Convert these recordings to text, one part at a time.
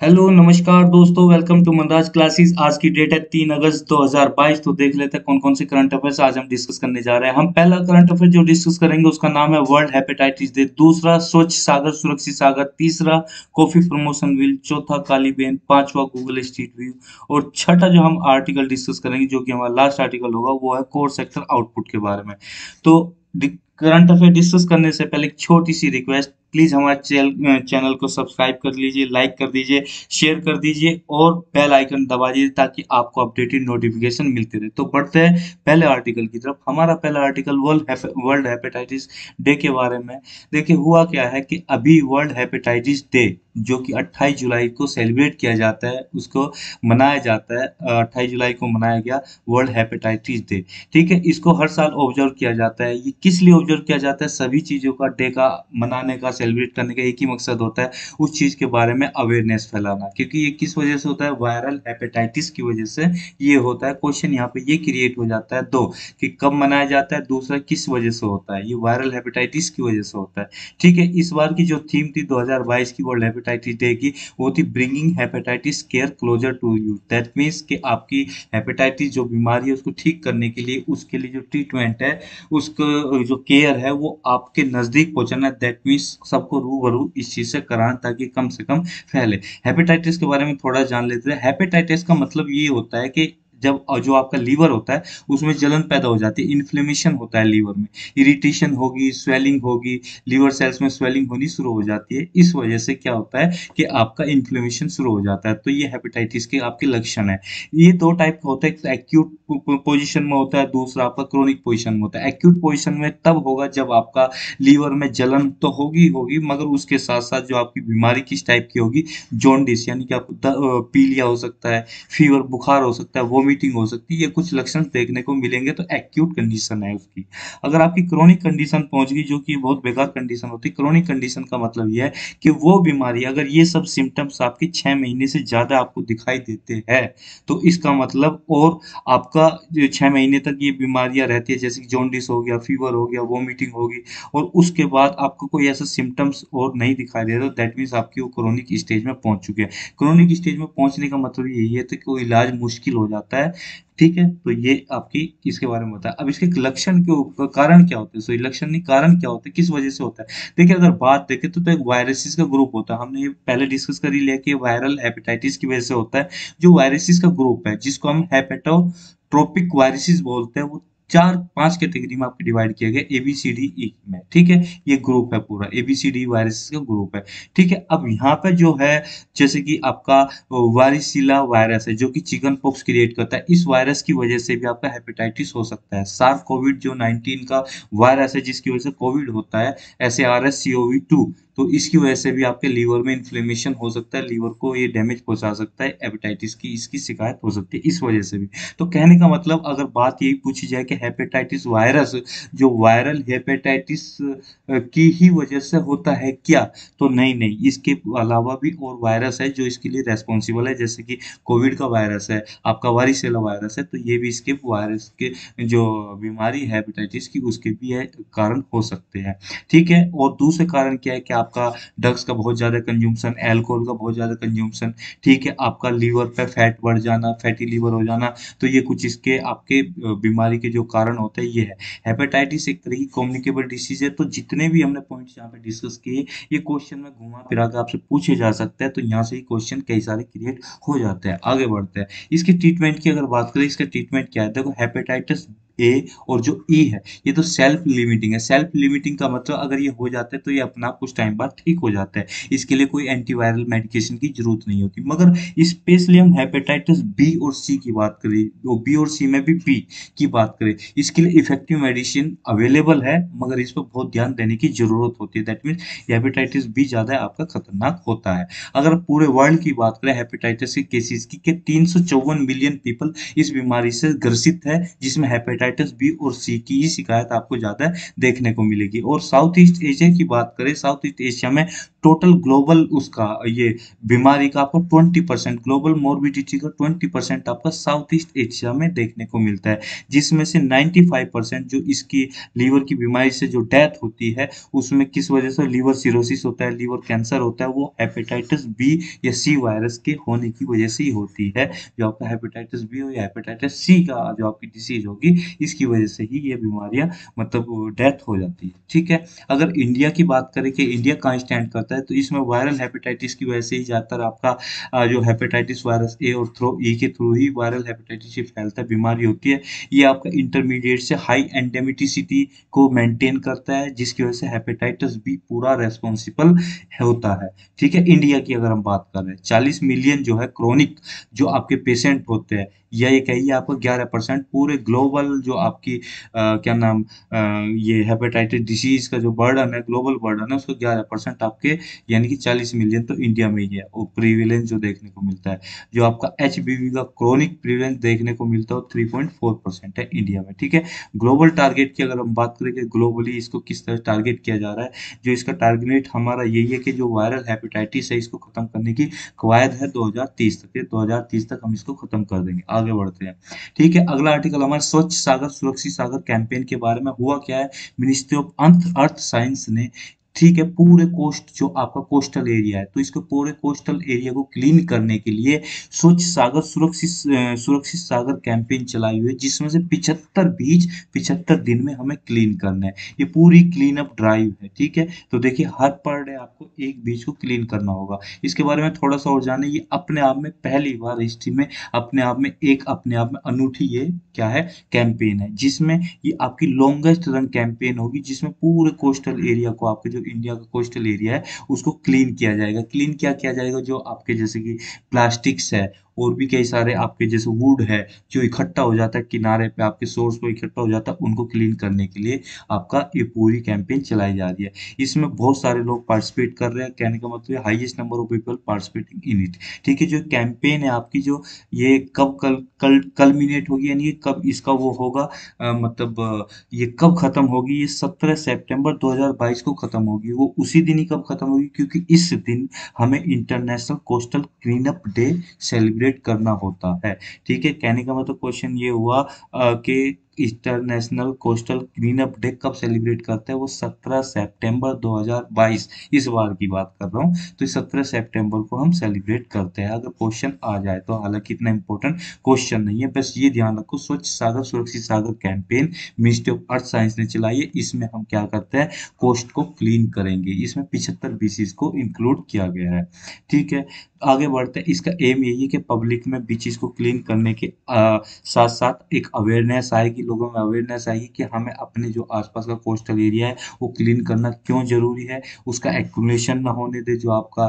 Hello नमस्कार दोस्तों, welcome to Manraj classes. आज की डेट है 3 अगस्त 2022। तो देख लेते हैं कौन कौन से करंट अफेयर्स आज हम डिस्कस करने जा रहे हैं। हम पहला करंट अफेयर जो डिस्कस करेंगे उसका नाम है वर्ल्ड हेपेटाइटिस डे। दूसरा स्वच्छ सागर सुरक्षित सागर। तीसरा कॉफी प्रमोशन बिल। चौथा काली बेन। पांचवा गूगल स्ट्रीट व्यू। और छठा जो हम आर्टिकल डिस्कस करेंगे जो कि हमारा लास्ट आर्टिकल होगा वो है कोर सेक्टर आउटपुट के बारे में। तो करंट अफेयर डिस्कस करने से पहले एक छोटी सी रिक्वेस्ट, प्लीज हमारे चैनल को सब्सक्राइब कर लीजिए, लाइक कर दीजिए, शेयर कर दीजिए और बेल आइकन दबा दीजिए ताकि आपको अपडेटेड नोटिफिकेशन मिलते रहे। तो बढ़ते हैं पहले आर्टिकल की तरफ। हमारा पहला आर्टिकल वर्ल्ड हेपेटाइटिस डे के बारे में। देखिए हुआ क्या है कि अभी वर्ल्ड हेपेटाइटिस डे जो कि 28 जुलाई को सेलिब्रेट किया जाता है, उसको मनाया जाता है। 28 जुलाई को मनाया गया वर्ल्ड हेपेटाइटिस डे। ठीक है, इसको हर साल ऑब्जर्व किया जाता है। ये किस लिए ऑब्जर्व किया जाता है? सभी चीजों का डे का मनाने का, सेलिब्रेट करने का एक ही मकसद होता है, उस चीज के बारे में अवेयरनेस फैलाना। क्योंकि ये किस वजह से होता है? वायरल हेपेटाइटिस की वजह से ये होता है। क्वेश्चन यहाँ पे ये क्रिएट हो जाता है दो, कि कब मनाया जाता है, दूसरा किस वजह से होता है। ये वायरल हेपेटाइटिस की वजह से होता है। ठीक है, इस बार की जो थीम थी 2022 की वर्ल्ड हेपेटाइटिस डे की, वो थी bringing hepatitis care closer to you. That means कि आपकी हेपेटाइटिस जो बीमारी है उसको ठीक करने के लिए, उसके लिए जो ट्रीटमेंट है, उसको जो केयर है वो आपके नजदीक पहुंचाना। दैट मीन्स सबको रूबरू इस चीज से कराना ताकि कम से कम फैले। हेपेटाइटिस के बारे में थोड़ा जान लेते हैं। हेपेटाइटिस का मतलब ये होता है कि जब जो आपका लीवर होता है उसमें जलन पैदा हो जाती है, इन्फ्लेमेशन होता है लीवर में, इरिटेशन होगी, स्वेलिंग होगी, लीवर सेल्स में स्वेलिंग होनी शुरू हो जाती है। इस वजह से क्या होता है कि आपका इन्फ्लेमेशन शुरू हो जाता है। तो ये हेपेटाइटिस के आपके लक्षण है। ये दो टाइप का होता है, एक एक्यूट पोजीशन में होता है, दूसरा आपका क्रोनिक पोजीशन में होता है। एक्यूट पोजीशन में तब होगा जब आपका लीवर में जलन तो होगी होगी, मगर उसके साथ साथ जो आपकी बीमारी किस टाइप की होगी, जॉन्डिस यानी कि आपको पीलिया हो सकता है, फीवर बुखार हो सकता है, वोमिटिंग हो सकती है। ये कुछ लक्षण देखने को मिलेंगे, तो एक्यूट कंडीशन है उसकी। अगर आपकी क्रोनिक कंडीशन पहुंच गई, जो कि बहुत बेकार कंडीशन होती है, क्रोनिक कंडीशन का मतलब यह है कि वो बीमारी, अगर ये सब सिम्टम्स आपके 6 महीने से ज्यादा आपको दिखाई देते हैं, तो इसका मतलब, और आपका जो 6 महीने तक ये बीमारियां रहती है, जैसे कि जॉन्डिस हो गया, फीवर हो गया, वोमिटिंग होगी, और उसके बाद आपको कोई ऐसा सिम्टम्स और नहीं दिखाई दे रहा, तो दैट मीन्स आपकी वो क्रोनिक स्टेज में पहुंच चुके हैं। क्रोनिक स्टेज में पहुंचने का मतलब यही है तो कि वो इलाज मुश्किल हो जाता है। ठीक है, तो ये आपकी इसके बारे में होता है। अब इसके लक्षण के ऊपर कारण क्या होते हैं? सो लक्षण नहीं, कारण क्या होते हैं, किस वजह से होता है? देखिए अगर बात देखें तो एक वायरसेस का ग्रुप होता है। हमने ये पहले डिस्कस कर ही लिया कि वायरल हेपेटाइटिस की वजह से होता है। जो वायरसेस का ग्रुप है जिसको हम हेपेटोट्रोपिक वायरसेस बोलते हैं, वो चार पांच कैटेगरी में आपके डिवाइड किया गया, ABCDE में। ठीक है, ये ग्रुप है पूरा, ABCD वायरस का ग्रुप है। ठीक है, अब यहाँ पे जो है, जैसे कि आपका वारिसिला वायरस है जो कि चिकन पॉक्स क्रिएट करता है, इस वायरस की वजह से भी आपका हेपेटाइटिस हो सकता है। सार्स कोविड जो 19 का वायरस है जिसकी वजह से कोविड होता है, SARS-CoV-2, तो इसकी वजह से भी आपके लीवर में इन्फ्लेमेशन हो सकता है, लीवर को ये डैमेज पहुंचा सकता है, हेपेटाइटिस की इसकी शिकायत हो सकती है इस वजह से भी। तो कहने का मतलब, अगर बात यही पूछी जाए कि हेपेटाइटिस वायरस जो वायरल हेपेटाइटिस की ही वजह से होता है क्या, तो नहीं नहीं, इसके अलावा भी और वायरस है जो इसके लिए रेस्पॉन्सिबल है। जैसे कि कोविड का वायरस है, आपका वारिसेला वायरस है, तो ये भी इसके वायरस के जो बीमारी है हेपेटाइटिस की, उसके भी है कारण हो सकते हैं। ठीक है, और दूसरे कारण क्या है कि आपका ड्रग्स का बहुत ज्यादा कंज्यूमशन, एल्कोहल का बहुत ज्यादा कंज्यूमशन। ठीक है, आपका लीवर पे फैट बढ़ जाना, फैटी लीवर हो जाना, तो ये कुछ इसके आपके बीमारी के जो कारण होते हैं ये है। हेपेटाइटिस एक तरह की कम्युनिकेबल डिसीज है। तो जितने भी हमने पॉइंट्स यहाँ पे डिस्कस किए, ये क्वेश्चन में घुमा फिरा के आपसे पूछे जा सकते हैं, तो यहाँ से ही क्वेश्चन कई सारे क्रिएट हो जाते हैं। आगे बढ़ते हैं, इसके ट्रीटमेंट की अगर बात करें, इसका ट्रीटमेंट क्या है? देखो, हेपेटाइटिस ए और जो ई है, ये तो सेल्फ लिमिटिंग है। सेल्फ लिमिटिंग का मतलब, अगर ये हो जाता है तो ये अपना कुछ टाइम बाद ठीक हो जाता है, इसके लिए कोई एंटीवायरल मेडिकेशन की जरूरत नहीं होती। मगर स्पेशली हम हेपेटाइटिस बी और सी की बात करें, वो बी और सी में भी पी की बात करें, इसके लिए इफेक्टिव मेडिसिन अवेलेबल है, मगर इस पर बहुत ध्यान देने की जरूरत होती है। दैट मीन्स हेपेटाइटिस बी ज्यादा आपका खतरनाक होता है। अगर पूरे वर्ल्ड की बात करें हेपेटाइटिस के केसेस की, 354 मिलियन पीपल इस बीमारी से ग्रसित है, जिसमें हेपेटाइटिस हेपेटाइटिस बी और सी की ही शिकायत आपको ज़्यादा देखने को मिलेगी। और साउथ ईस्ट एशिया की बात करें, साउथ ईस्ट एशिया में टोटल ग्लोबल उसका ये बीमारी का आपको 20% ग्लोबल मोर्बिडिटी का 20% आपका साउथ ईस्ट एशिया में देखने को मिलता है, जिसमें से 95% जो इसकी लीवर की बीमारी से जो डेथ होती है उसमें किस वजह से लीवर सिरोसिस होता है, लीवर कैंसर होता है, वो हेपेटाइटिस बी या सी वायरस के होने की वजह से ही होती है। जो आपका हेपेटाइटिस बी हो या हेपेटाइटिस सी का जो आपकी डिसीज होगी, इसकी वजह से ही ये बीमारियां मतलब डेथ हो जाती है। ठीक है। अगर इंडिया की बात करें कि इंडिया कहाँ स्टैंड करता है, तो इसमें वायरल हेपेटाइटिस की वजह से ही ज़्यादातर आपका जो हेपेटाइटिस वायरस ए और थ्रू ई के थ्रू ही वायरल हेपेटाइटिस से फैलता है, बीमारी होती है। ये आपका इंटरमीडिएट से हाई एंडेमिटिसिटी को मेंटेन करता है, जिसकी वजह से हेपेटाइटिस बी पूरा रेस्पॉन्सिबल होता है। ठीक है। इंडिया की अगर हम बात कर रहे हैं, 40 मिलियन जो है क्रोनिक जो आपके पेशेंट होते हैं, या ये कहिए आपको 11% पूरे ग्लोबल जो आपकी क्या नाम ये हेपेटाइटिस डिसीज का जो बर्डन है, ग्लोबल बर्डन है, उसको 11% आपके यानी कि 40 मिलियन तो इंडिया में ही है वो प्रीविलेंस जो देखने को मिलता है। जो आपका एचबीवी का क्रोनिक प्रीविलेंस देखने को मिलता है वो 3.4% है इंडिया में। ठीक है। ग्लोबल टारगेट की अगर हम बात करें कि ग्लोबली इसको किस तरह टारगेट किया जा रहा है, जो इसका टारगेट हमारा यही है कि जो वायरल हेपेटाइटिस है इसको खत्म करने की कवायद है 2030 तक। 2030 तक हम इसको खत्म कर देंगे। आगे बढ़ते हैं। ठीक है। अगला आर्टिकल हमारे स्वच्छ सागर सुरक्षित सागर कैंपेन के बारे में। हुआ क्या है, मिनिस्ट्री ऑफ अर्थ साइंस ने, ठीक है, पूरे कोस्ट जो आपका कोस्टल एरिया है, तो इसको पूरे कोस्टल एरिया को क्लीन करने के लिए स्वच्छ सागर सुरक्षित सागर कैंपेन चलाई हुई है, जिसमें से 75 बीच 75 दिन में हमें क्लीन करना है। ये पूरी क्लीन अप ड्राइव है। ठीक है। तो देखिए हर पर डे आपको एक बीच को क्लीन करना होगा। इसके बारे में थोड़ा सा और जाने, ये अपने आप में पहली बार हिस्ट्री में अपने आप में अनूठी ये क्या है कैंपेन है, जिसमें ये आपकी लॉन्गेस्ट रन कैंपेन होगी, जिसमें पूरे कोस्टल एरिया को, आपके जो इंडिया का कोस्टल एरिया है उसको क्लीन किया जाएगा। क्लीन क्या किया जाएगा, जो आपके जैसे कि प्लास्टिक्स है और भी कई सारे आपके जैसे वुड है जो इकट्ठा हो जाता है किनारे पे, आपके सोर्स पे इकट्ठा हो जाता है, उनको क्लीन करने के लिए आपका ये पूरी कैंपेन चलाई जा रही है। इसमें बहुत सारे लोग पार्टिसिपेट कर रहे हैं। कहने का मतलब highest number of people participating in it. ठीक है। जो कैंपेन है आपकी, जो ये कब कल कल कल्मिनेट होगी, यानी ये कब इसका वो होगा, ये कब खत्म होगी, ये 17 सितंबर 2022 को खत्म होगी। वो उसी दिन ही कब खत्म होगी, क्योंकि इस दिन हमें international coastal clean up day celebrate करना होता है। ठीक है। कहने का मतलब क्वेश्चन ये हुआ कि international coastal clean up day कब सेलिब्रेट करते हैं, वो 17 सितंबर 2022 इस बार की बात कर रहा हूँ। तो 17 सितंबर को हम सेलिब्रेट करते हैं। अगर क्वेश्चन आ जाए तो, हालांकि इतना इंपॉर्टेंट क्वेश्चन नहीं है, बस ये ध्यान रखो, Swachh Sagar Surakshit Sagar campaign ministry of earth science ने चलाई है। इसमें हम क्या करते हैं, कोस्ट को क्लीन करेंगे। इसमें 75 बीसीज को इंक्लूड किया गया है। ठीक है। आगे बढ़ते हैं। इसका एम यही है कि पब्लिक में बीचेस को क्लीन करने के साथ साथ एक अवेयरनेस आएगी, लोगों में अवेयरनेस आएगी कि हमें अपने जो आसपास का कोस्टल एरिया है वो क्लीन करना क्यों जरूरी है। उसका एक्यूमुलेशन ना होने दे, जो आपका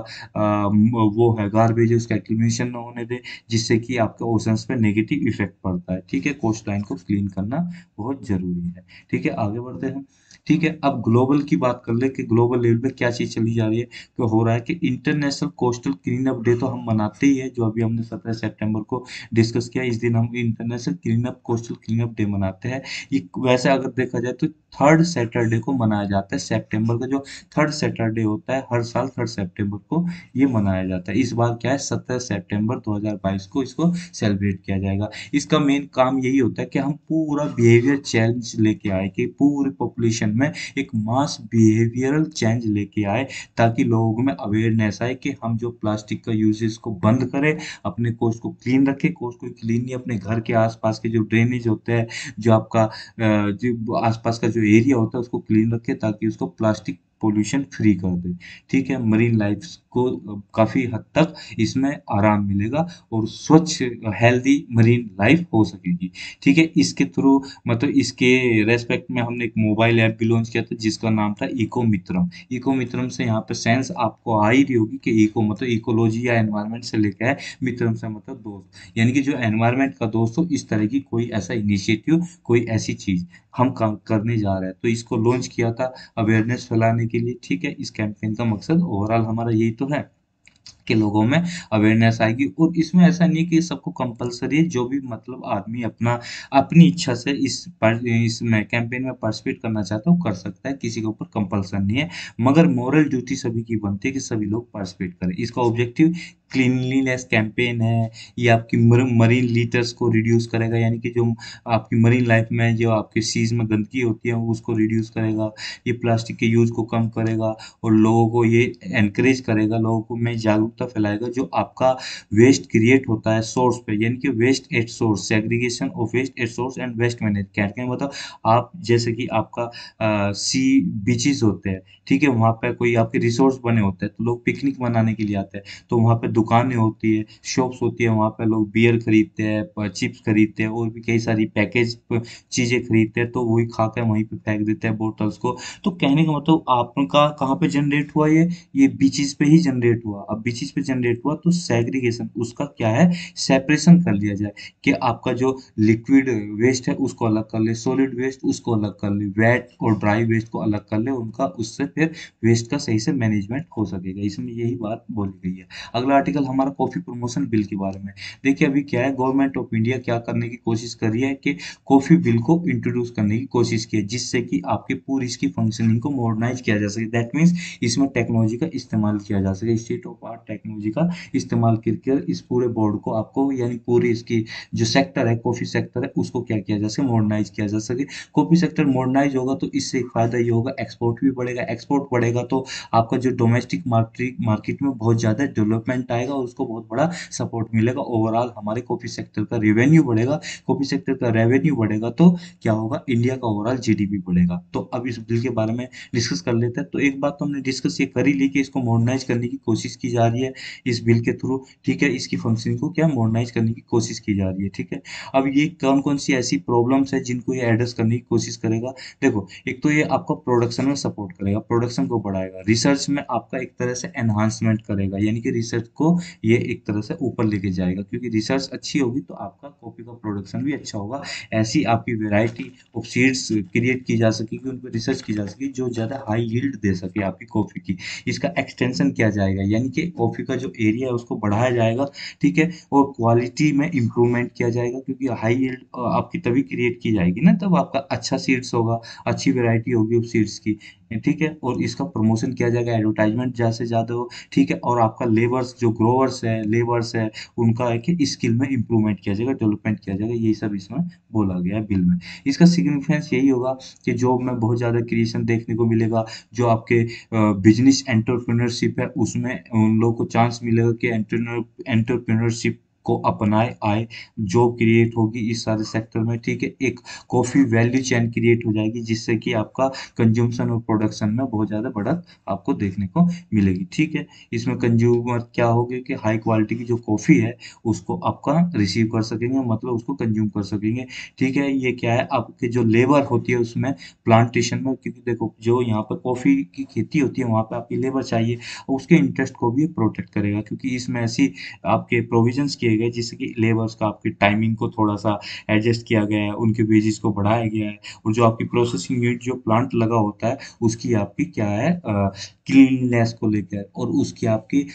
वो है गार्बेज है उसका एक्यूमुलेशन ना होने दे, जिससे कि आपके ओशंस पे नेगेटिव इफेक्ट पड़ता है। ठीक है। कोस्ट लाइन को क्लीन करना बहुत जरूरी है। ठीक है। आगे बढ़ते हैं। ठीक है। अब ग्लोबल की बात कर ले कि ग्लोबल लेवल पे क्या चीज चली जा रही है, तो हो रहा है कि international coastal clean up day तो हम मनाते ही है, जो अभी हमने 17 सितंबर को डिस्कस किया। इस दिन हम international clean up coastal clean up day मनाते हैं। ये वैसे अगर देखा जाए तो थर्ड सैटरडे को मनाया जाता है। सितंबर का जो थर्ड सैटरडे होता है, हर साल थर्ड सितंबर को ये मनाया जाता है। इस बार क्या है, 17 सितंबर 2022 को इसको सेलिब्रेट किया जाएगा। इसका मेन काम यही होता है कि हम पूरा बिहेवियर चेंज लेके आए, कि पूरे पॉपुलेशन में एक मास बिहेवियरल चेंज लेके आए, ताकि लोगों में अवेयरनेस आए कि हम जो प्लास्टिक का यूजेस को बंद करें, अपने कोस्ट को क्लीन रखें। कोस्ट को क्लीन नहीं, अपने घर के आसपास के जो ड्रेनेज होते हैं, जो आपका जो आसपास का जो एरिया होता है उसको क्लीन रखें, ताकि उसको प्लास्टिक पोल्यूशन फ्री कर दे। ठीक है। मरीन लाइफ को काफी हद तक इसमें आराम मिलेगा और स्वच्छ हेल्दी मरीन लाइफ हो सकेगी। ठीक है। इसके थ्रू मतलब इसके रेस्पेक्ट में हमने एक मोबाइल ऐप भी लॉन्च किया था, जिसका नाम था इको मित्रम। इको मित्रम से यहाँ पे सेंस आपको आ ही रही होगी कि इको मतलब इकोलॉजी या एनवायरनमेंट से लेकर है, मित्रम से मतलब दोस्त, यानी कि जो एनवायरनमेंट का दोस्त हो, इस तरह की कोई ऐसा इनिशिएटिव, कोई ऐसी चीज हम काम करने जा रहे हैं। तो इसको लॉन्च किया था अवेयरनेस फैलाने के लिए। ठीक है। इस कैंपेन का मकसद ओवरऑल हमारा यही तो है। के लोगों में अवेयरनेस आएगी। और इसमें ऐसा नहीं है कि सबको कंपलसरी है, जो भी मतलब आदमी अपना अपनी इच्छा से इसमें कैंपेन में पार्टिसिपेट करना चाहता है वो कर सकता है, किसी के ऊपर कंपल्सन नहीं है। मगर मोरल ड्यूटी सभी की बनती है कि सभी लोग पार्टिसिपेट करें। इसका ऑब्जेक्टिव क्लीनलीनेस कैंपेन है। ये आपकी मरीन लीटर्स को रिड्यूस करेगा, यानी कि जो आपकी मरीन लाइफ में जो आपके सीज में गंदगी होती है उसको रिड्यूस करेगा। ये प्लास्टिक के यूज को कम करेगा और लोगों को ये एनकरेज करेगा, लोगों को में जागरूकता फैलाएगा। जो आपका वेस्ट क्रिएट होता है सोर्स पे, यानी कि waste at source, segregation of waste at source and waste manage क्या मतलब आप जैसे कि आपका सी बीचेस होते हैं, ठीक है, वहाँ पे कोई आपके रिसोर्स बने होते हैं तो लोग पिकनिक मनाने के लिए आते हैं, तो वहाँ पे दुकानें होती है, शॉप्स होती है, वहाँ पे लोग बियर खरीदते हैं, चिप्स खरीदते हैं और भी कई सारी पैकेज चीजें खरीदते हैं, तो वही खा कर वहीं पे फेंक देते हैं बोतल्स को। तो कहने का मतलब आपका कहाँ पे जनरेट हुआ ये बीचेस पे ही जनरेट हुआ। अब बीचेस पे जनरेट हुआ तो सेग्रीगेशन उसका क्या है, सेपरेशन कर लिया जाए कि आपका जो लिक्विड वेस्ट है उसको अलग कर ले, सॉलिड वेस्ट उसको अलग कर ले, वेट और ड्राई वेस्ट को अलग कर ले उनका, उससे फिर वेस्ट का सही से मैनेजमेंट हो सकेगा। इसमें यही बात बोली गई है। अगला आर्टिकल हमारा कॉफी प्रमोशन बिल के बारे में। देखिए अभी क्या है, गवर्नमेंट ऑफ इंडिया क्या करने की कोशिश कर रही है कि कॉफी बिल को इंट्रोड्यूस करने की कोशिश की है, जिससे कि आपकी पूरी इसकी फंक्शनिंग को मॉडर्नाइज किया जा सके। दैट मीन्स इसमें टेक्नोलॉजी का इस्तेमाल किया जा सके, स्टेट ऑफ आर्ट टेक्नोलॉजी का इस्तेमाल करके इस पूरे बोर्ड को आपको, यानी पूरी इसकी जो सेक्टर है, कॉफी सेक्टर है, उसको क्या किया जा सके, मॉडर्नाइज किया जा सके। कॉफी सेक्टर मॉडर्नाइज होगा तो इससे एक फायदा ये होगा, एक्सपोर्ट भी बढ़ेगा, एक्सपोर्ट बढ़ेगा तो आपका जो डोमेस्टिक मार्केट में बहुत ज्यादा डेवलपमेंट आएगा और उसको बहुत बड़ा सपोर्ट मिलेगा। ओवरऑल हमारे कॉफी सेक्टर का रेवेन्यू बढ़ेगा, कॉफी सेक्टर का रेवेन्यू बढ़ेगा तो क्या होगा, इंडिया का ओवरऑल जीडीपी बढ़ेगा। तो अब इस बिल के बारे में डिस्कस कर लेते हैं। तो एक बात तो हमने डिस्कस ये कर ही ली कि इसको मॉडर्नाइज करने की कोशिश की जा रही है इस बिल के थ्रू, ठीक है, इसकी फंक्शनिंग को क्या मॉडर्नाइज करने की कोशिश की जा रही है, ठीक है। अब ये कौन कौन सी ऐसी प्रॉब्लम्स है जिनको ये एड्रेस करने की कोशिश करेगा। देखो एक तो ये आपको प्रोडक्शन में सपोर्ट करेगा, प्रोडक्शन को बढ़ाएगा, रिसर्च में आपका एक तरह से एनहांसमेंट करेगा, यानी कि रिसर्च को ये एक तरह से ऊपर लेके जाएगा, क्योंकि रिसर्च अच्छी होगी तो आपका कॉफी का प्रोडक्शन भी अच्छा होगा। ऐसी आपकी वैरायटी ऑफ सीड्स क्रिएट की जा सकेगी, उन पर रिसर्च की जा सकेगी जो ज़्यादा हाई यील्ड दे सके आपकी कॉफ़ी की। इसका एक्सटेंशन किया जाएगा, यानी कि कॉफ़ी का जो एरिया है उसको बढ़ाया जाएगा, ठीक है, और क्वालिटी में इम्प्रूवमेंट किया जाएगा, क्योंकि हाई यील्ड आपकी तभी क्रिएट की जाएगी ना, तब आपका अच्छा सीड्स होगा, अच्छी वैरायटी होगी उस सीड्स की, ठीक है। और इसका प्रमोशन किया जाएगा, एडवर्टाइजमेंट ज़्यादा से ज़्यादा हो, ठीक है। और आपका लेबर्स जो ग्रोवर्स है, लेबर्स है, उनका है कि स्किल में इम्प्रूवमेंट किया जाएगा, डेवलपमेंट किया जाएगा, यही सब इसमें बोला गया है बिल में। इसका सिग्निफिकेंस यही होगा कि जॉब में बहुत ज़्यादा क्रिएशन देखने को मिलेगा, जो आपके बिजनेस एंटरप्रेन्योरशिप है उसमें उन लोगों को चांस मिलेगा कि एंटरप्रेन्योरशिप को अपनाए आए, जॉब क्रिएट होगी इस सारे सेक्टर में, ठीक है। एक कॉफ़ी वैल्यू चेन क्रिएट हो जाएगी, जिससे कि आपका कंज्यूमशन और प्रोडक्शन में बहुत ज़्यादा बढ़त आपको देखने को मिलेगी, ठीक है। इसमें कंज्यूमर क्या होगे कि हाई क्वालिटी की जो कॉफ़ी है उसको आपका रिसीव कर सकेंगे, मतलब उसको कंज्यूम कर सकेंगे, ठीक है। ये क्या है, आपके जो लेबर होती है उसमें प्लांटेशन में, क्योंकि देखो जो यहाँ पर कॉफ़ी की खेती होती है वहाँ पे आपकी लेबर चाहिए, और उसके इंटरेस्ट को भी प्रोटेक्ट करेगा, क्योंकि इसमें ऐसी आपके प्रोविजंस किए गए जिससे कि लेबर्स का आपकी टाइमिंग को थोड़ा सा एडजस्ट किया गया है, उनके वेजेस को बढ़ाया गया है, और जो आपकी प्रोसेसिंग यूनिट जो प्लांट लगा होता है उसकी आपकी क्या है, क्लीननेस को लेकर और उसकी आपकी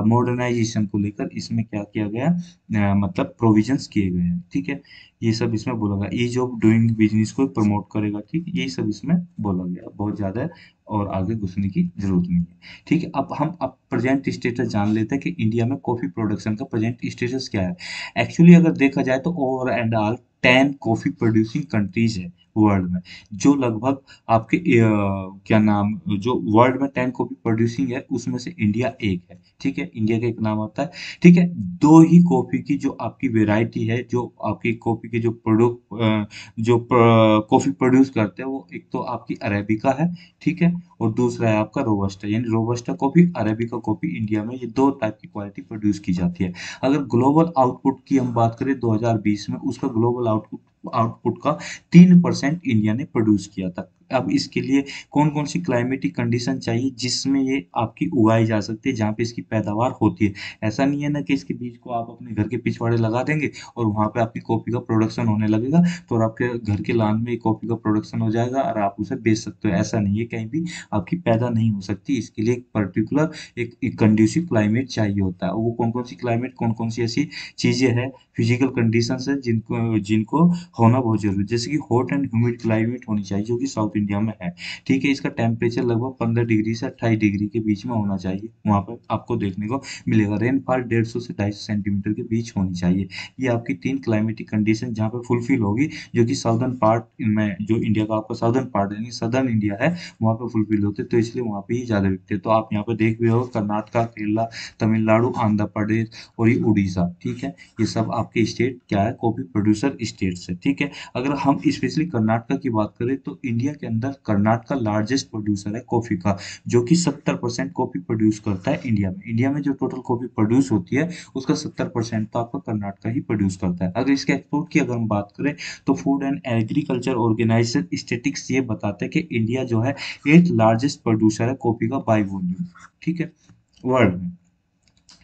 मॉडर्नाइजेशन को लेकर इसमें क्या किया गया, मतलब प्रोविजंस किए गए हैं, ठीक है। ये सब इसमें बोला गया, ईज ऑफ डूइंग बिजनेस को प्रमोट करेगा, ठीक है, यही सब इसमें बोला गया, बहुत ज़्यादा और आगे घुसने की जरूरत नहीं है, ठीक है। अब प्रेजेंट स्टेटस जान लेते हैं कि इंडिया में कॉफी प्रोडक्शन का प्रेजेंट स्टेटस क्या है। एक्चुअली अगर देखा जाए तो over and all 10 coffee producing countries है वर्ल्ड में, जो लगभग आपके क्या नाम, जो वर्ल्ड में 10 कॉफी प्रोड्यूसिंग है उसमें से इंडिया एक है, ठीक है, इंडिया का एक नाम आता है, ठीक है। दो ही कॉफी की जो आपकी वेराइटी है, जो आपकी कॉफी के जो प्रोडक्ट जो कॉफी प्रोड्यूस करते हैं, वो एक तो आपकी अरेबिका है, ठीक है, और दूसरा है आपका रोबस्टा, यानी robusta coffee, arabica coffee, India में ये दो टाइप की क्वालिटी प्रोड्यूस की जाती है। अगर ग्लोबल आउटपुट की हम बात करें 2020 में, उसका ग्लोबल आउटपुट आउटपुट का 3% इंडिया ने प्रोड्यूस किया था, अब इसके लिए कौन-कौन सी क्लाइमेटिक कंडीशन चाहिए जिसमें ये आपकी उगाई जा सकती है, जहाँ पे इसकी पैदावार होती है। ऐसा नहीं है ना कि इसके बीज को आप अपने घर के पिछवाड़े लगा देंगे और वहाँ पे आपकी कॉफ़ी का प्रोडक्शन होने लगेगा, तो और आपके घर के लॉन में कॉफ़ी का प्रोडक्शन हो जाएगा और आप उसे बेच सकते हो। ऐसा नहीं है, कहीं भी आपकी पैदा नहीं हो सकती। इसके लिए एक पर्टिकुलर एक कंड्यूसिव क्लाइमेट चाहिए होता है। वो कौन-कौन सी क्लाइमेट, कौन-कौन सी ऐसी चीज़ें हैं, फिजिकल कंडीशंस है जिनको जिनको होना बहुत ज़रूरी है। जैसे कि हॉट एंड ह्यूमिड क्लाइमेट होनी चाहिए जो कि साउथ इंडिया में है। ठीक है, इसका टेम्परेचर लगभग 15 डिग्री से 28 डिग्री के बीच में होना चाहिए। वहाँ पर आपको देखने को मिलेगा। रेनफॉल 150 से 250 सेंटीमीटर के बीच होनी चाहिए। ये आपकी 3 क्लाइमेटिक कंडीशन जहाँ पे फुलफिल होगी, जो कि साउदर्न पार्ट में, जो इंडिया का आपका साउदर्न पार्ट यानी सदर्न इंडिया है, वहाँ पे फुलफिल होते हैं, तो इसलिए वहाँ पे ही ज़्यादा बिकते हैं। तो आप यहाँ पे देख भी हो कर्नाटका, केरला, तमिलनाडु, आंध्र प्रदेश और ये उड़ीसा, ठीक है? ये सब आपके स्टेट क्या है, कॉफी प्रोड्यूसर स्टेट्स है, ठीक है? अगर हम स्पेशली कर्नाटका की बात करें तो इंडिया के अंदर कर्नाटका लार्जेस्ट प्रोड्यूसर है कॉफी का, जो कि 70% कॉफी प्रोड्यूस करता है इंडिया में। इंडिया में जो टोटल कॉफी प्रोड्यूस होती है उसका 70% तो आपका कर्नाटका ही प्रोड्यूस करता है। अगर इसके एक्सपोर्ट की अगर हम बात करें तो food and agriculture organisation statics ये बताते हैं कि इंडिया जो है 8th लार्जेस्ट प्रोड्यूसर है कॉफी का बाय वॉल्यूम, ठीक है, वर्ल्ड में।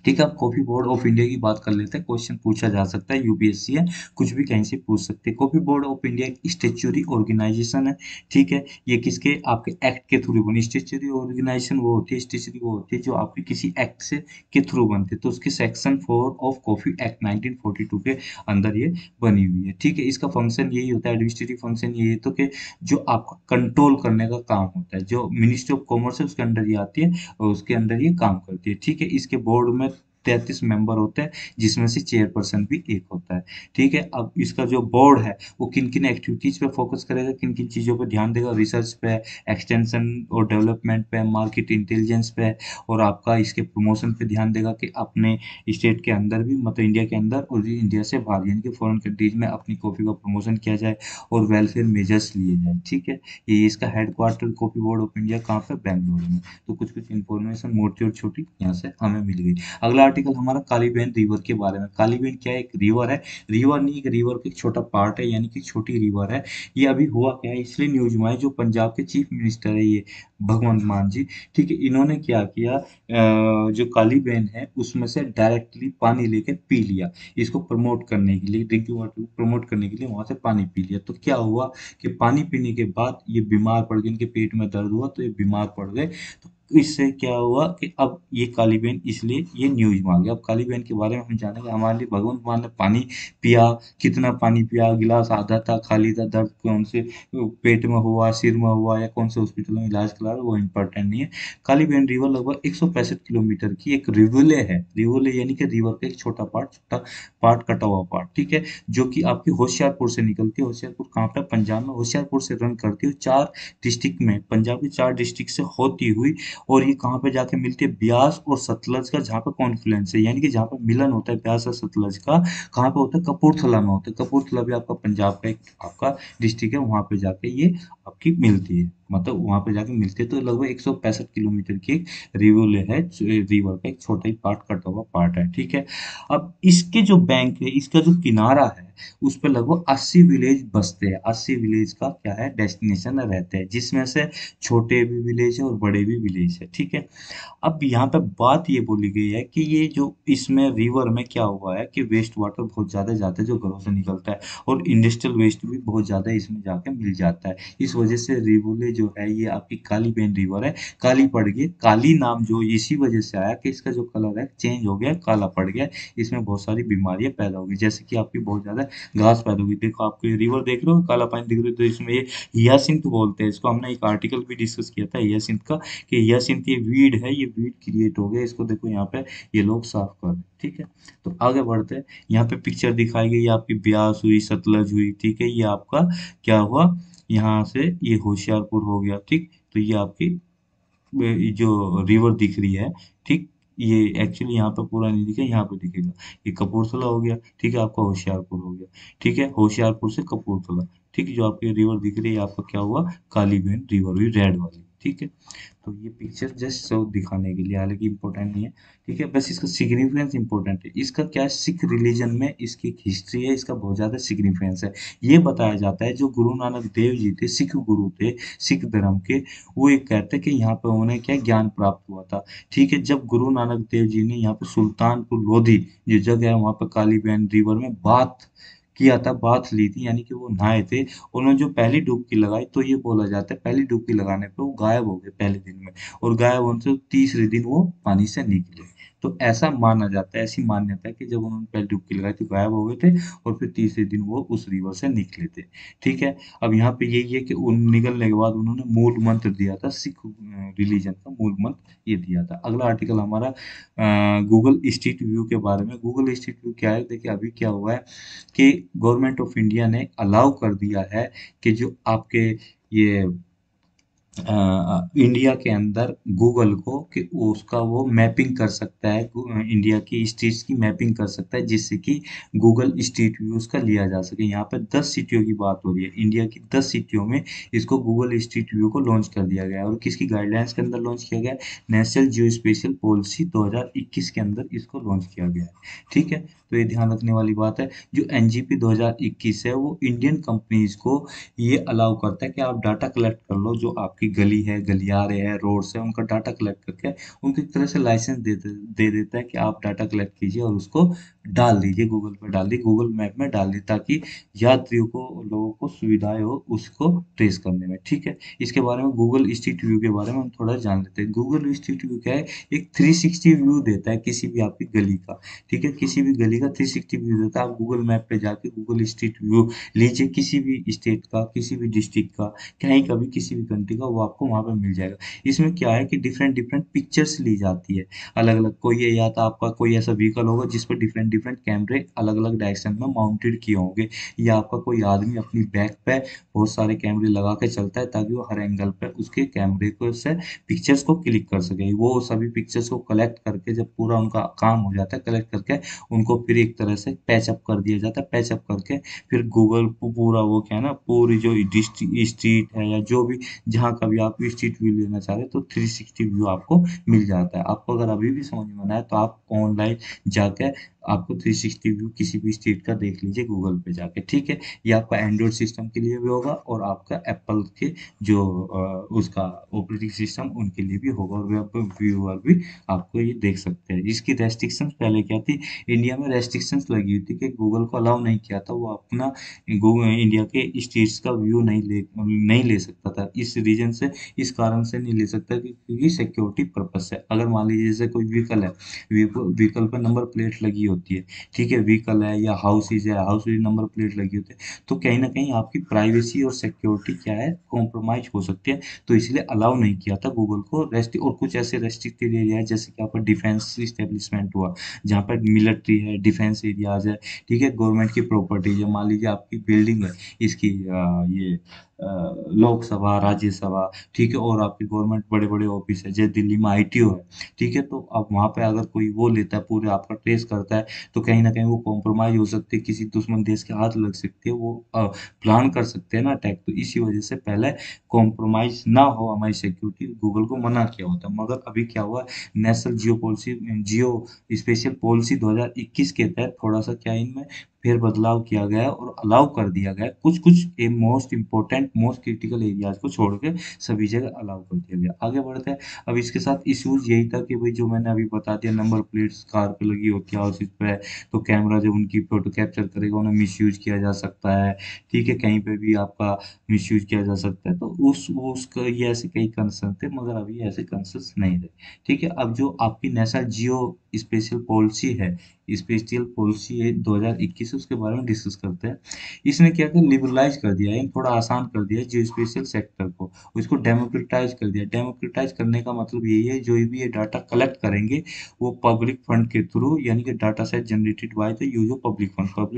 ठीक है, अब कॉफी बोर्ड ऑफ इंडिया की बात कर लेते हैं। क्वेश्चन पूछा जा सकता है, यूपीएससी है, कुछ भी कहीं से पूछ सकते हैं। कॉफी बोर्ड ऑफ इंडिया एक स्टेचुरी ऑर्गेनाइजेशन है, ठीक है। ये किसके, आपके एक्ट के थ्रू बनी। स्टेचुरी ऑर्गेनाइजेशन वो होती है, स्टेचुरी वो होती है जो आपके किसी एक्ट से के थ्रू बनते हैं। तो उसके सेक्शन 4 ऑफ कॉफी एक्ट 1942 के अंदर ये बनी हुई है, ठीक है। इसका फंक्शन यही होता है, एडमिनिस्ट्रेटिव फंक्शन यही है, तो कि जो आपका कंट्रोल करने का काम होता है, जो मिनिस्ट्री ऑफ कॉमर्स है उसके अंडर ये आती है और उसके अंदर ये काम करती है, ठीक है। इसके बोर्ड में 33 मेंबर होते हैं, जिसमें से चेयरपर्सन भी एक होता है, ठीक है। अब इसका जो बोर्ड है वो किन किन एक्टिविटीज पे फोकस करेगा, किन किन चीज़ों पे ध्यान देगा, रिसर्च पे, एक्सटेंशन और डेवलपमेंट पे, मार्केट इंटेलिजेंस पे, और आपका इसके प्रमोशन पे ध्यान देगा कि अपने स्टेट के अंदर भी, मतलब इंडिया के अंदर और इंडिया से बाहर यानी कि फॉरेन कंट्रीज में अपनी कॉफी का प्रमोशन किया जाए और वेलफेयर मेजर्स लिए जाए, ठीक है। ये इसका headquarter coffee board of India कहाँ पे, बेंगलुरु में। तो कुछ कुछ इन्फॉर्मेशन मोटी और छोटी यहाँ से हमें मिल गई। अगला आर्टिकल हमारा कालीबेन रिवर के बारे में। कालीबेन क्या है, एक रिवर है, रिवर नहीं, एक रिवर का एक छोटा पार्ट है, यानी कि छोटी रिवर है। ये अभी हुआ क्या है, इसलिए न्यूज में है, जो पंजाब के चीफ मिनिस्टर है ये भगवंत मान जी, ठीक है, इन्होंने क्या किया, जो कालीबेन है उसमें से डायरेक्टली पानी लेके पी लिया। इसको प्रमोट करने के लिए, ड्रिंकिंग वाटर को प्रमोट करने के लिए वहां से पानी पी लिया। तो क्या हुआ कि पानी पीने के बाद ये बीमार पड़ गए, इनके पेट में दर्द हुआ तो ये बीमार पड़ गए। तो इससे क्या हुआ कि अब ये काली बहन, इसलिए ये न्यूज में आ गया। अब काली बहन के बारे में हम जानेंगे। हमारे लिए भगवंत मान ने पानी पिया, कितना पानी पिया, गिलास आधा था, खाली था, दर्द कौन से पेट में हुआ, सिर में हुआ या कौन से हॉस्पिटल में इलाज करा रहा है, वो इम्पोर्टेंट नहीं है। काली बहन रिवर लगभग 165 किलोमीटर की एक रिवुले है। रिवुले यानी कि रिवर का एक छोटा पार्ट, छोटा पार्ट, कटा हुआ पार्ट, ठीक है, जो कि आपकी होशियारपुर से निकलती है। होशियारपुर कहाँ पे, पंजाब में। होशियारपुर से रन करती है, 4 डिस्ट्रिक्ट में, पंजाब के 4 डिस्ट्रिक्ट से होती हुई, और ये कहाँ पे जाके मिलती है, ब्यास और सतलज का जहाँ पे कॉन्फ्लुएंस है, यानी कि जहाँ पे मिलन होता है ब्यास और सतलज का, कहाँ पे होता है, कपूरथला में होता है। कपूरथला भी आपका पंजाब का एक आपका डिस्ट्रिक्ट है, वहाँ पे जाके ये आपकी मिलती है, मतलब वहाँ पे जाके मिलती है। तो लगभग 165 किलोमीटर की एक रिवर है, रिवर का एक छोटा ही पार्ट, कटा हुआ पार्ट है, ठीक है। अब इसके जो बैंक है, इसका जो किनारा है, उस पे लगभग 80 विलेज बसते हैं। 80 विलेज का क्या है, डेस्टिनेशन रहते हैं, जिसमें से छोटे भी विलेज है और बड़े भी विलेज है, ठीक है। अब यहाँ पे बात ये बोली गई है कि ये जो इसमें रिवर में क्या हुआ है कि वेस्ट वाटर बहुत ज़्यादा जाता है जो घरों से निकलता है, और इंडस्ट्रियल वेस्ट भी बहुत ज़्यादा इसमें जाके मिल जाता है। इस वजह से रिवुले जो है ये आपकी काली बेन रिवर है, काली पड़ गई। काली नाम जो इसी वजह से आया कि इसका जो कलर है चेंज हो गया, काला पड़ गया। इसमें बहुत सारी बीमारियां पैदा होगी, जैसे कि आपकी बहुत ज़्यादा घास पैदा होगी। देखो आपको रिवर देख रहे हो, काला पानी दिख रहा है, तो इसमें ये हियासिंथ बोलते हैं इसको। हमने एक आर्टिकल भी डिस्कस किया था हियासिंथ का, कि हियासिंथ ये वीड है, ये वीड क्रिएट हो गया। इसको देखो यहाँ पे ये लोग साफ कर रहे हैं, ठीक है। तो आगे बढ़ते हैं। यहाँ पे पिक्चर दिखाई गई, आपकी ब्यास हुई, सतलज हुई, ठीक है। ये आपका क्या हुआ, यहाँ से ये होशियारपुर हो गया, ठीक। तो ये आपकी जो रिवर दिख रही है, ठीक, ये एक्चुअली यहाँ पे पूरा नहीं दिखेगा, यहाँ पे दिखेगा। ये कपूरथला हो गया, ठीक है, आपका होशियारपुर हो गया, ठीक है। होशियारपुर से कपूरथला, ठीक है। जो आपकी रिवर दिख रही है आपका क्या हुआ, कालीबेन रिवर हुई, रेड वाली, ठीक है। तो ये पिक्चर जस्ट शो दिखाने के लिए, हालांकि इम्पोर्टेंट नहीं है, ठीक है, बस इसका सिग्निफिकेंस इंपॉर्टेंट है। इसका क्या है, सिख रिलीजन में इसकी एक हिस्ट्री है, इसका बहुत ज़्यादा सिग्निफिकेंस है। ये बताया जाता है जो गुरु नानक देव जी थे, सिख गुरु थे सिख धर्म के, वो एक कहते हैं कि यहाँ पे उन्हें क्या ज्ञान प्राप्त हुआ था। ठीक है, जब गुरु नानक देव जी ने यहाँ पे सुल्तानपुर लोधी जो जगह है वहाँ पे काली बहन रिवर में बाथ किया था, बाथ ली थी, यानी कि वो नहाए थे। उन्होंने जो पहली डुबकी लगाई, तो ये बोला जाता है पहली डुबकी लगाने पे वो गायब हो गए पहले दिन में, और गायब होने से तीसरे दिन वो पानी से निकले। तो ऐसा माना जाता है, ऐसी मान्यता है कि जब उन्होंने पहली डुबकी लगाई तो गायब हो गए थे, और फिर तीसरे दिन वो उस रिवर से निकले थे। ठीक है। अब यहाँ पे यही है कि उन निकलने के बाद उन्होंने मूल मंत्र दिया था, सिख रिलीजन का मूल मंत्र ये दिया था। अगला आर्टिकल हमारा गूगल स्ट्रीट व्यू के बारे में। गूगल स्ट्रीट व्यू क्या है, देखिए अभी क्या हुआ है कि गवर्नमेंट ऑफ इंडिया ने अलाउ कर दिया है कि जो आपके ये इंडिया के अंदर गूगल को कि उसका वो मैपिंग कर सकता है, इंडिया की स्ट्रीट्स की मैपिंग कर सकता है, जिससे कि गूगल स्ट्रीट व्यू उसका लिया जा सके। यहाँ पे 10 सिटियों की बात हो रही है, इंडिया की 10 सिटियों में इसको गूगल स्ट्रीट व्यू को लॉन्च कर दिया गया है। और किसकी गाइडलाइंस के अंदर लॉन्च किया गया है, नेशनल जियो स्पेशियल पॉलिसी 2021 के अंदर इसको लॉन्च किया गया है। ठीक है, तो ये ध्यान रखने वाली बात है। जो एनजीपी 2021 है वो इंडियन कंपनीज को ये अलाउ करता है कि आप डाटा कलेक्ट कर लो, जो आपकी गली है, गलियारे हैं, रोड्स है, उनका डाटा कलेक्ट करके उनको एक तरह से लाइसेंस दे देता है कि आप डाटा कलेक्ट कीजिए और उसको डाल दीजिए, गूगल पर डाल दीजिए, गूगल मैप में डाल दीजिए, ताकि यात्रियों को, लोगों को सुविधाएं हो उसको ट्रेस करने में। ठीक है, इसके बारे में गूगल स्ट्रीट व्यू के बारे में हम थोड़ा जान लेते हैं। गूगल स्ट्रीट व्यू क्या है, एक 360 व्यू देता है किसी भी आपकी गली का। ठीक है, किसी भी गली का 360 व्यू देता है। आप गूगल मैप पे जाके गूगल स्ट्रीट व्यू लीजिए, किसी भी स्टेट का, किसी भी डिस्ट्रिक्ट का, कहीं का भी, किसी भी कंट्री का, वो आपको वहां पे मिल जाएगा। इसमें क्या है कि डिफरेंट डिफरेंट पिक्चर्स ली जाती है, अलग अलग। कोई ये, या तो आपका कोई ऐसा व्हीकल होगा जिस पर डिफरेंट डिफरेंट कैमरे अलग अलग डायरेक्शन में माउंटेड किए होंगे, या आपका कोई आदमी अपनी बैक पे बहुत सारे कैमरे लगा के चलता है, ताकि वो हर एंगल पे उसके कैमरे को से पिक्चर्स को क्लिक कर सके। वो सभी पिक्चर्स को कलेक्ट करके, जब पूरा उनका काम हो जाता है कलेक्ट करके, उनको फिर एक तरह से पैचअप कर दिया जाता है। पैचअप करके फिर गूगल पूरा वो क्या है ना, पूरी जो स्ट्रीट है या जो भी, जहाँ का भी आप स्ट्रीट व्यू लेना चाह रहे हैं, तो 360 व्यू आपको मिल जाता है। आपको अगर अभी भी समझ में ना आए तो आप ऑनलाइन जाके आपको 360 व्यू किसी भी स्ट्रीट का देख लीजिए गूगल पे जाके। ठीक है, ये आपका एंड्रॉइड सिस्टम के लिए भी होगा, और आपका एप्पल के जो उसका ऑपरेटिंग सिस्टम उनके लिए भी होगा, और वेब व्यूअर भी आपको ये देख सकते हैं। इसकी रेस्ट्रिक्शंस पहले क्या थी, इंडिया में रेस्ट्रिक्शंस लगी हुई थी कि गूगल को अलाउ नहीं किया था, वो अपना इंडिया के स्टेट्स का व्यू नहीं ले सकता था, इस रीजन से, इस कारण से नहीं ले सकता क्योंकि सिक्योरिटी पर्पस है। अगर मान लीजिए जैसे कोई व्हीकल है, व्हीकल पर नंबर प्लेट लगी होती है, ठीक है, व्हीकल है या हाउसेज है, हाउस नंबर प्लेट लगी होती है, तो कहीं ना कहीं आपकी प्राइवेसी और सिक्योरिटी क्या है, कॉम्प्रोमाइज हो सकती है। तो इसलिए अलाउ नहीं किया था गूगल को रेस्ट। और कुछ ऐसे रेस्ट्रिक्टेड एरिया है, जैसे कि आपका डिफेंस इस्टेब्लिशमेंट हुआ, जहाँ पर मिलिट्री है, डिफेंस एरियाज है, ठीक है, गवर्नमेंट की प्रॉपर्टी है, मान लीजिए आपकी बिल्डिंग है, इसकी ये लोकसभा, राज्यसभा, ठीक है, और आपकी गवर्नमेंट बड़े बड़े ऑफिस है, जैसे दिल्ली में आईटीओ है, ठीक है, तो अब वहाँ पे अगर कोई वो लेता है, पूरे आपका ट्रेस करता है, तो कहीं ना कहीं वो कॉम्प्रोमाइज हो सकती है, किसी दुश्मन देश के हाथ लग सकती है, वो प्लान कर सकते हैं ना अटैक। तो इसी वजह से पहले कॉम्प्रोमाइज ना हो हमारी सिक्योरिटी, गूगल को मना किया होता। मगर अभी क्या हुआ, नेशनल जियो पॉलिसी, जियो स्पेशल पॉलिसी 2021 के तहत थोड़ा सा क्या इनमें फिर बदलाव किया गया है, और अलाउ कर दिया गया है, कुछ कुछ most important, most critical areas को छोड़ के सभी जगह अलाउ कर दिया गया। आगे बढ़ते हैं। अब इसके साथ इश्यूज यही था कि भाई, जो मैंने अभी बता दिया, नंबर प्लेट्स कार पे लगी होती है, हाउसेज पे, तो कैमरा जब उनकी फोटो कैप्चर करेगा, उन्हें मिसयूज किया जा सकता है। ठीक है, कहीं पे भी आपका मिसयूज किया जा सकता है, तो उसका ये ऐसे कई कंसर्न थे, मगर अभी ऐसे कंसर्न नहीं रहे। ठीक है, अब जो आपकी नेशनल जियो स्पेशल पॉलिसी है, स्पेशल पॉलिसी है 2021, उसके बारे में डिस्कस करते हैं। इसने क्या किया, लिबरलाइज कर दिया है, थोड़ा आसान कर दिया है जियो स्पेशल सेक्टर को, उसको डेमोक्रेटाइज कर दिया। डेमोक्रेटाइज करने का मतलब यही है, जो भी ये डाटा कलेक्ट करेंगे वो पब्लिक फंड के थ्रू, यानी कि data set generated by the use of public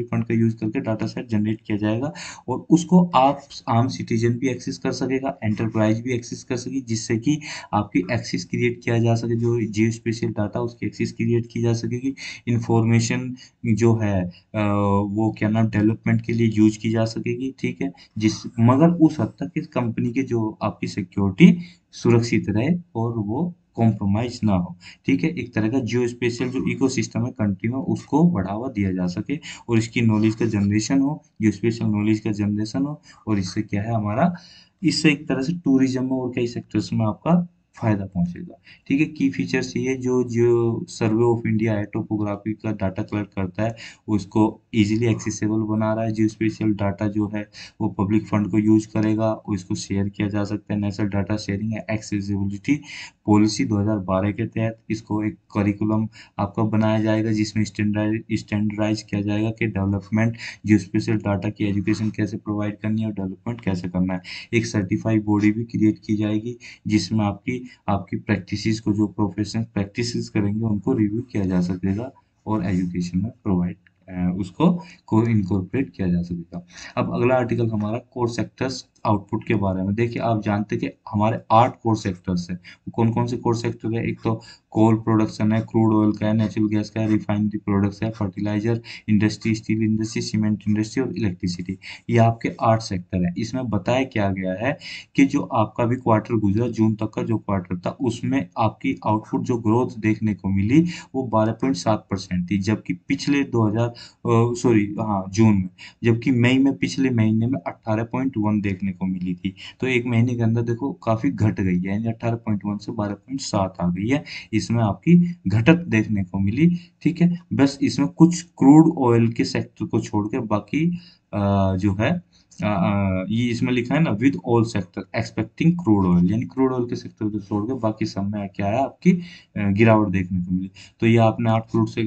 fund का यूज करके डाटा सेट जनरेट किया जाएगा, और उसको आप आम सिटीजन भी एक्सेस कर सकेगा, एंटरप्राइज भी एक्सेस कर सकेगी, जिससे कि आपकी एक्सेस क्रिएट किया जा सके, जो जियो स्पेशल डाटा उसकी एक्सेस क्रिएट की जा सकेगी, इंफॉर्मेशन जो है वो क्या नाम डेवलपमेंट के लिए यूज की जा सकेगी, ठीक है, जिस मगर उस हद तक इस कंपनी के जो आपकी सिक्योरिटी सुरक्षित रहे और वो कॉम्प्रोमाइज ना हो, ठीक है, एक तरह का जियो स्पेशियल जो इकोसिस्टम है कंट्री में उसको बढ़ावा दिया जा सके और इसकी नॉलेज का जनरेशन हो, जियो स्पेशल नॉलेज का जनरेशन हो, और इससे क्या है हमारा, इससे एक तरह से टूरिज्म में और कई सेक्टर्स में आपका फायदा पहुंचेगा, ठीक है। की फीचर्स ये जो जो सर्वे ऑफ इंडिया है टोपोग्राफी का डाटा कलेक्ट करता है उसको इजीली एक्सेसिबल बना रहा है, जो स्पेशल डाटा जो है वो पब्लिक फंड को यूज करेगा और इसको शेयर किया जा सकता है, national data sharing accessibility policy 2012 के तहत इसको एक करिकुलम आपका बनाया जाएगा जिसमें स्टैंडर्डाइज किया जाएगा कि डेवलपमेंट जो स्पेशल डाटा की एजुकेशन कैसे प्रोवाइड करनी है और डेवलपमेंट कैसे करना है, एक सर्टिफाइड बॉडी भी क्रिएट की जाएगी जिसमें आपकी आपकी प्रैक्टिसेस को जो प्रोफेशनल प्रैक्टिसेस करेंगे उनको रिव्यू किया जा सकेगा और एजुकेशन में प्रोवाइड उसको को इनकॉर्पोरेट किया जा सकेगा। अब अगला आर्टिकल हमारा कोर सेक्टर्स आउटपुट के बारे में। देखिए आप जानते हैं कि हमारे 8 कोर सेक्टर्स हैं। कौन कौन से कोर सेक्टर है? एक तो कोल प्रोडक्शन है, क्रूड ऑयल का है, नेचुरल गैस का है, रिफाइनरी प्रोडक्ट्स है, fertiliser industry, steel industry, cement industry और इलेक्ट्रिसिटी। ये आपके 8 सेक्टर है। इसमें बताया क्या गया है कि जो आपका भी क्वार्टर गुजरा, जून तक का जो क्वार्टर था उसमें आपकी आउटपुट जो ग्रोथ देखने को मिली वो 12.7% थी, जबकि पिछले 2000 सॉरी हाँ जून में, जबकि मई में पिछले महीने में 18.1 देखने को मिली थी। तो एक महीने के अंदर देखो काफी घट गई है, यानी 18.1 से 12.7 आ गई है, इसमें आपकी घटत देखने को मिली, ठीक है। बस इसमें कुछ क्रूड ऑयल के सेक्टर को छोड़ के बाकी जो है ये इसमें लिखा है ना with all sector expecting crude oil, यानी क्रूड ऑयल के सेक्टर को छोड़ के बाकी सब में क्या है आपकी गिरावट देखने को मिली। तो ये आपने 8 क्रूड से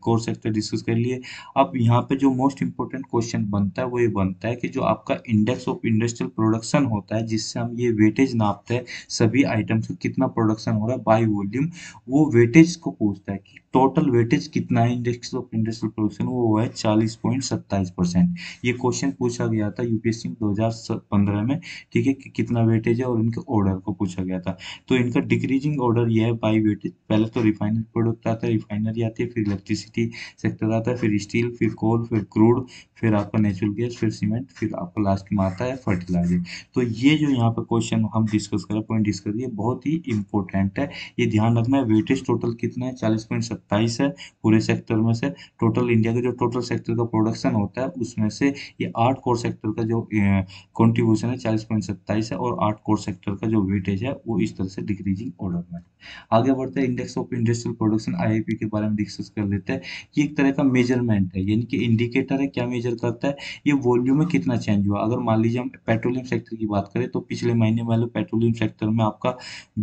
कोर सेक्टर डिस्कस कर लिए। अब यहाँ पे जो मोस्ट इंपोर्टेंट क्वेश्चन बनता है वो ये बनता है कि जो आपका इंडेक्स ऑफ इंडस्ट्रियल प्रोडक्शन होता है जिससे हम ये वेटेज नापते हैं सभी आइटम्स का कितना प्रोडक्शन हो रहा है बाय वॉल्यूम, वो वेटेज को पूछता है कि टोटल वेटेज कितना है इंडेक्स ऑफ इंडस्ट्रियल प्रोडक्शन, वो है 40.27%। ये क्वेश्चन पूछा गया था यूपीएससी में 2015 में, ठीक है, कि कितना वेटेज है और इनके ऑर्डर को पूछा गया था। तो इनका डिक्रीजिंग ऑर्डर ये है बाय वेटेज, पहले तो रिफाइनरी प्रोडक्ट आता है, रिफाइनरी आती है, फिर इलेक्ट्रिसिटी सेक्टर आता है, फिर स्टील, फिर कोल, फिर क्रूड, फिर आपका नेचुरल गैस, फिर सीमेंट, फिर आपका लास्ट में आता है फर्टिलाइजर। तो ये जो यहाँ पे क्वेश्चन हम डिस्कस करें, पॉइंट डिस्कस करिए, बहुत ही इंपॉर्टेंट है, ये ध्यान रखना है। वेटेज टोटल कितना है? 40.27 है पूरे सेक्टर में से। टोटल इंडिया का जो टोटल सेक्टर का प्रोडक्शन होता है उसमें से ये 8 कोर सेक्टर का जो कंट्रीब्यूशन है 40.27 है, और 8 कोर सेक्टर का जो वेटेज है वो इस तरह से डिक्रीजिंग ऑर्डर में है। आगे बढ़ते हैं, index of industrial production IIP के बारे में डिस्कस कर लेते हैं। ये एक तरह का मेजरमेंट है, यानी कि इंडिकेटर है। क्या मेजर करता है? ये वॉल्यूम में कितना चेंज हुआ। अगर मान लीजिए हम पेट्रोलियम सेक्टर की बात करें तो पिछले महीने मान लो पेट्रोलियम सेक्टर में आपका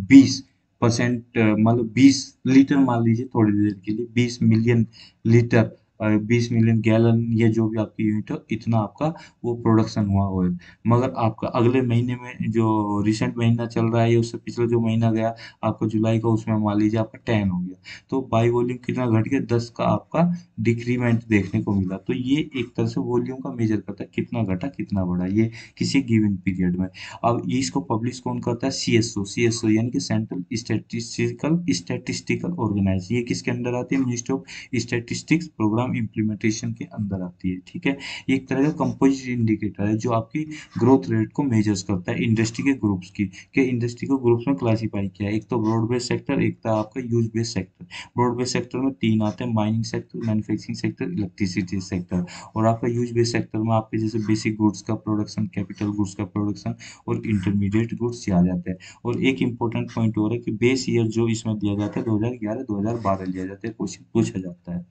20% मतलब 20 लीटर, मान लीजिए थोड़ी देर के लिए 20 मिलियन लीटर, 20 मिलियन गैलन, ये जो भी आपकी यूनिट हो इतना आपका वो प्रोडक्शन हुआ ऑयल। मगर आपका अगले महीने में जो रिसेंट महीना चल रहा है या उससे पिछला जो महीना गया आपका जुलाई का, उसमें मान लीजिए आपका 10 हो गया, तो बाई वॉल्यूम कितना घट गया? 10 का आपका डिक्रीमेंट देखने को मिला। तो ये एक तरह से वॉल्यूम का मेजर करता है कितना घटा कितना बढ़ा ये किसी गिवन पीरियड में। अब इसको पब्लिश कौन करता है? सीएसओ। सीएसओ यानी कि सेंट्रल स्टैटिस्टिकल ऑर्गेनाइज, ये किसके अंदर आती है? Ministry of statistics programme implementation के अंदर आती है, ठीक है। ये एक तरह का कंपोजिट इंडिकेटर है जो आपकी ग्रोथ रेट को मेजर्स करता है इंडस्ट्री के ग्रुप्स की, कि इंडस्ट्री को ग्रुप्स में क्लासीफाई किया है। एक तो ब्रॉड बेस्ड सेक्टर, एक था आपका use based sector. Broad based sector में 3 आते हैं, mining sector, manufacturing sector, electricity sector. और आपका यूज बेस्ड सेक्टर में आपके जैसे बेसिक गुड्स का प्रोडक्शन, कैपिटल गुड्स का प्रोडक्शन और इंटरमीडिएट गुड्स आ जाते हैं। और एक इंपॉर्टेंट पॉइंट और है कि बेस ईयर जो इसमें दिया जाता है 2011 2012 लिया जाता है, क्वेश्चन पूछा जाता है,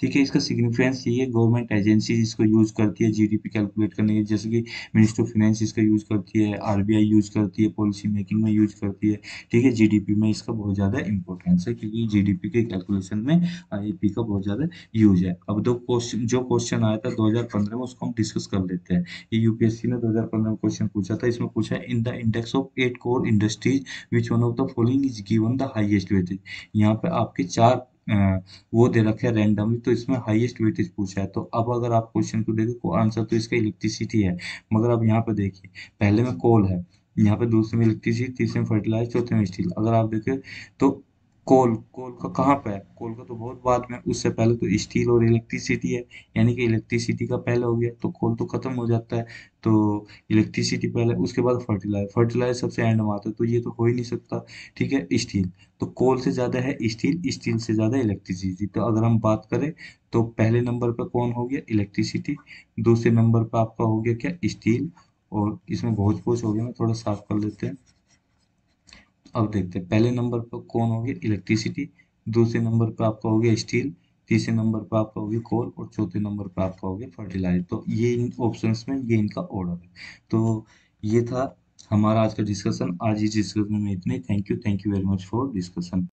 ठीक है। इसका सिग्निफिकेंस यही है, गवर्नमेंट एजेंसी इसको यूज करती है जीडीपी कैलकुलेट करने के, जैसे कि मिनिस्ट्री ऑफ फाइनेंस इसका यूज करती है, आरबीआई यूज करती है, पॉलिसी मेकिंग में यूज करती है, ठीक है। जीडीपी में इसका बहुत ज्यादा इंपॉर्टेंस है क्योंकि जीडीपी के कैलकुलेशन में आईपी का बहुत ज्यादा यूज है। अब दो क्वेश्चन, जो क्वेश्चन आया था 2015 में उसको हम डिस्कस कर लेते हैं। ये यूपीएससी ने 2015 में क्वेश्चन पूछा था, इसमें पूछा है in the index of 8 core industries which one of the following is given the highest weightage. यहाँ पे आपके 4 वो दे रखे हैं रैंडमली, तो इसमें हाईएस्ट वेटेज पूछा है। तो अब अगर आप क्वेश्चन को देखें को आंसर तो इसका इलेक्ट्रिसिटी है, मगर अब यहाँ पे देखिए पहले में कोल है, यहाँ पे दूसरे में इलेक्ट्रिसिटी, तीसरे में फर्टिलाइजर, चौथे में स्टील। अगर आप देखें तो कोल कोल का कहाँ पे है? कोल का तो बहुत बाद में, उससे पहले तो स्टील और इलेक्ट्रिसिटी है। यानी कि इलेक्ट्रिसिटी का पहले हो गया तो कोल तो खत्म हो जाता है। तो इलेक्ट्रिसिटी पहले, उसके बाद फर्टिलाइजर, फर्टिलाइजर सबसे एंड में आता है, तो ये तो हो ही नहीं सकता। ठीक है, स्टील। तो कोल से ज्यादा है स्टील, स्टील से ज्यादा इलेक्ट्रिसिटी। तो अगर हम बात करें तो पहले नंबर पे कौन हो गया? इलेक्ट्रिसिटी। दूसरे नंबर पे आपका हो गया क्या? स्टील। और इसमें बहुत कुछ हो गया, मैं थोड़ा साफ कर लेते हैं। अब देखते हैं पहले नंबर पर कौन हो गया? इलेक्ट्रिसिटी। दूसरे नंबर पर आपका हो गया स्टील। तीसरे नंबर पर आपका हो गया कोल, और चौथे नंबर पर आपका हो गया फर्टिलाइजर। तो ये इन ऑप्शंस में ये इनका ऑर्डर है। तो ये था हमारा आज का डिस्कशन। आज इस डिस्कशन में इतने। Thank you very much for discussion.